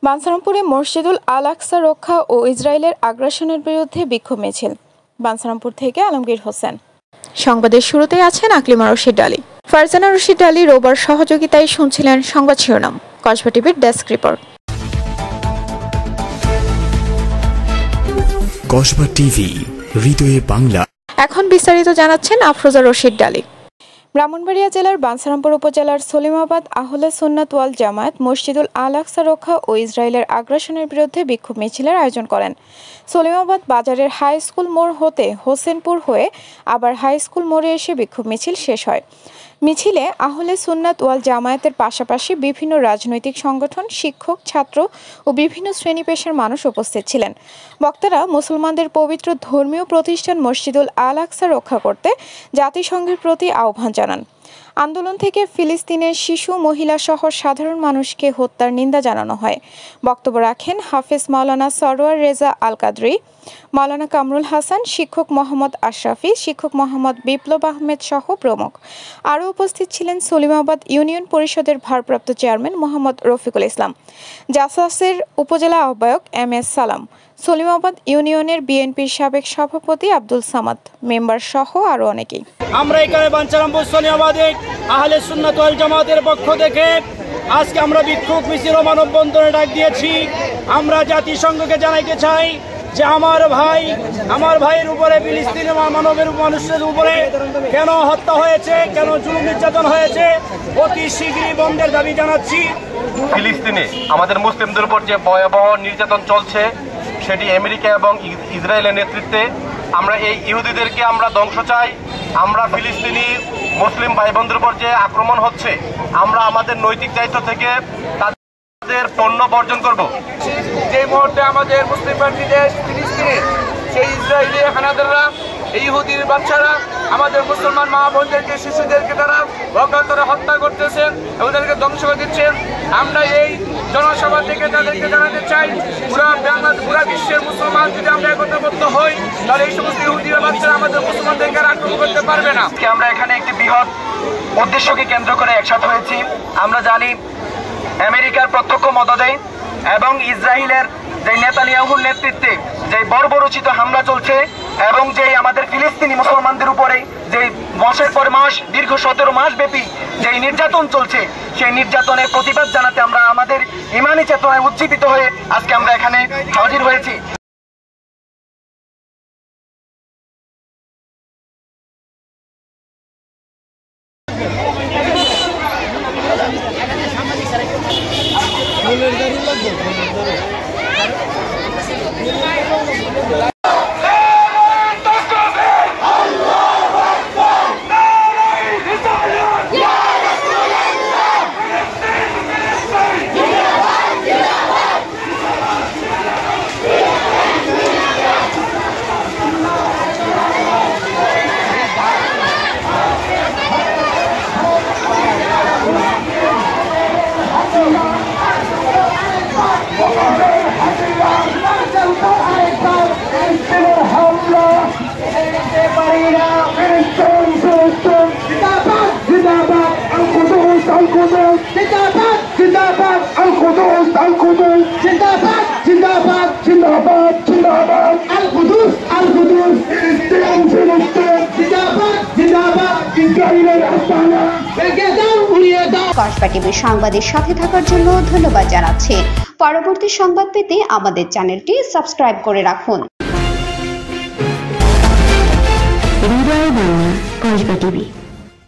বাঞ্ছারামপুরে মসজিদুল আল আকসা রক্ষা ও ইসরায়েলের আগ্রাসনের বিরুদ্ধে বিক্ষোভ মিছিল। বাঞ্ছারামপুর থেকে আলমগীর হোসেন। সংবাদের শুরুতেই আছেন আকলিমা রশিদ আলী। ফারজানা রশিদ আলী রোববার সহযোগিতায় শুনছিলেন সংবাদ শিরোনাম। কসবা টিভির ডেস্ক রিপোর্ট। কসবা টিভি, হৃদয়ে বাংলা। এখন বিস্তারিত জানাচ্ছেন আফরোজা রশিদ আলী। ব্রাহ্মণবাড়িয়া জেলার বাঞ্ছারামপুর উপজেলার সলিমাবাদ আহলে সুন্নাত ওয়াল জামায়াত মসজিদুল আল আকসা রক্ষা ও ইসরায়েলের আগ্রাসনের বিরুদ্ধে বিক্ষোভ মিছিলের আয়োজন করেন। সলিমাবাদ বাজারের হাই স্কুল মোড় হতে হোসেনপুর হয়ে আবার হাই স্কুল মোড়ে এসে বিক্ষোভ মিছিল শেষ হয়। মিছিলে আহলে সুন্নাত ওয়াল জামায়াতের পাশাপাশি বিভিন্ন রাজনৈতিক সংগঠন, শিক্ষক, ছাত্র ও বিভিন্ন শ্রেণী পেশার মানুষ উপস্থিত ছিলেন। বক্তারা মুসলমানদের পবিত্র ধর্মীয় প্রতিষ্ঠান মসজিদুল আল আকসা রক্ষা করতে জাতিসংঘের প্রতি আহ্বান জানান। আন্দোলন থেকে ফিলিস্তিনের শিশু, মহিলা সহ সাধারণ মানুষকে হত্যার নিন্দা জানানো হয়। বক্তব্য রাখেন হাফেজ মাওলানা সরওয়ার রেজা আল কাদরি, মাওলানা কামরুল হাসান, শিক্ষক মোহাম্মদ আশরাফি, শিক্ষক মোহাম্মদ বিপ্লব আহমেদ সহ প্রমুখ। আরও উপস্থিত ছিলেন সলিমাবাদ ইউনিয়ন পরিষদের ভারপ্রাপ্ত চেয়ারম্যান মোহাম্মদ রফিকুল ইসলাম, জাসাসের উপজেলা আহ্বায়ক এম.এস. সালাম, সলিমাবাদ ইউনিয়নের বিএনপির সাবেক সভাপতি আব্দুল সামাদ, মেম্বার সহ আরও অনেকেই। আমরা এখানে বাঞ্ছারামপুর সলিমাবাদে আহলে সুন্নাত ওয়াল জামাতের পক্ষ থেকে আজকে আমরা বিক্ষোভ মিছিল ও মানববন্ধনে ডাক দিয়েছি। আমরা জাতিসংঘকে জানাইতে চাই যে আমার ভাইয়ের উপরে ফিলিস্তিনের মানবের মানুষের উপরে কেন হত্যা হয়েছে, কেন জুলুম নির্যাতন হয়েছে, অতি শীঘ্রই বন্ধের দাবি জানাচ্ছি। ফিলিস্তিনে আমাদের মুসলিমদের উপর যে ভয়াবহ নির্যাতন চলছে সেটি আমেরিকা এবং ইসরায়েলের নেতৃত্বে। আমরা এই ইহুদিদেরকে আমরা ধ্বংস চাই। আমরা ফিলিস্তিনি মুসলিম ভাই বোনদের উপর যে আক্রমণ হচ্ছে, আমরা আমাদের নৈতিক দায়িত্ব থেকে তাদের পণ্য বর্জন করব। যে মুহূর্তে আমাদের মুসলিম পার্টি দেশ ফিলিস্তিনের সেই ইসরায়েলি হানাদাররা, এই ইহুদির বাচ্চারা আমাদের মুসলমান মা বোনদেরকে, শিশুদেরকে তারা অজ্ঞাতরে হত্যা করতেছেন, ওদেরকে ধ্বংস করে দিচ্ছেন। আমরা এই জনসভা থেকে তাদেরকে জানাতে চাই, পুরা বিশ্বের মুসলমান যদি আমরা একত্রবদ্ধ হই তাহলে এই সমস্ত ইহুদির বাচ্চারা আমাদের মুসলমানদেরকে আক্রমণ করতে পারবে না। আমরা এখানে একটি বৃহৎ উদ্দেশ্যকে কেন্দ্র করে একসাথে হয়েছি। আমরা জানি আমেরিকার প্রত্যক্ষ মদদে এবং ইসরায়েলের যে নেতানিয়াহুর নেতৃত্বে যে বর্বরোচিত হামলা চলছে এবং যে আমাদের ফিলিস্তিনি মুসলমানদের উপরে যে মাসের পর মাস দীর্ঘ 17 মাস ব্যাপী যে নির্যাতন চলছে, সেই নির্যাতনের প্রতিবাদ জানাতে আমরা আমাদের ইমানি চেতনায় উজ্জীবিত হয়ে আজকে আমরা এখানে হাজির হয়েছি। কসবা টিভির সংবাদের সাথে থাকার জন্য ধন্যবাদ জানাচ্ছি। পরবর্তী সংবাদ পেতে আমাদের চ্যানেলটি সাবস্ক্রাইব করে রাখুন। হৃদয়ে বাংলা, কসবা টিভি।